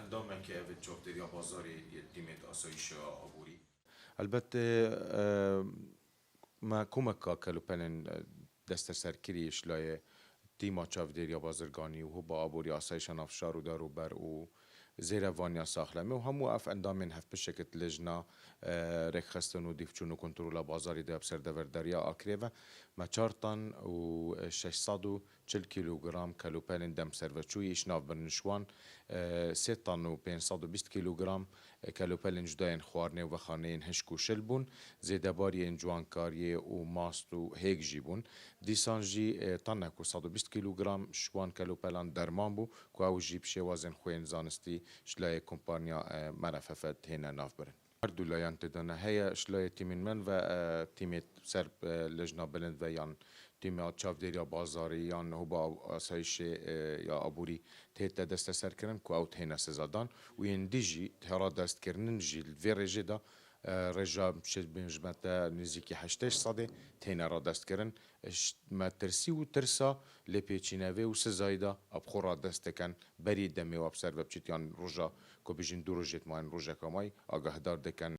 اندامه که اوید چاودێری یا بازاری تیمێت ئاسایش ئابووری البته ما کمک کلوپنن دست سرکریش لای تیما چاودێری یا بازرگانی و با آبوری آسایش نافشار و دارو بر و زیر وانیا ساخلمه و همو اف اندامین هف بشکت لجنا رخصتن و دیفچون و کنترول بازاری ده بسر دورداریا آکریوه ما 4 طن و 640 کیلوگرم کلوپلین دم سروچوی اشناف برنشوان 3 طن و 520 کیلوگرم کلوپلین جداین خوارنه و خانین هشکو شلبون زیده باری انجوان کاریه و ماست و هیک جیبون دیسان جی طنک و 120 کیلوگرم شوان کلوپلان درمان بو که او جیب شوازن خوین زانستی شلای کمپانیا مرففت هنا ناف برن هردو لایان تدانه هیا شلای تیمین من و تیمت سرب لجنا بلند و یان تیمات چاودێری بازاری یان هو با آسایش یا آبوری تهت دست سر کرن که او تهینا سزادان و این دیجی تهرا دست کرنن جیل وی رجی دا رجا شد بنجمت نزیکی 8 صده تهینا را دست کرن ما ترسی و ترسا لپیچینوه و سزایدا اب را دست کن بری دمی و ابسر و بچیت یان رجا که بیجین دو رجیت ماین رجا کمای آگاه دار دکن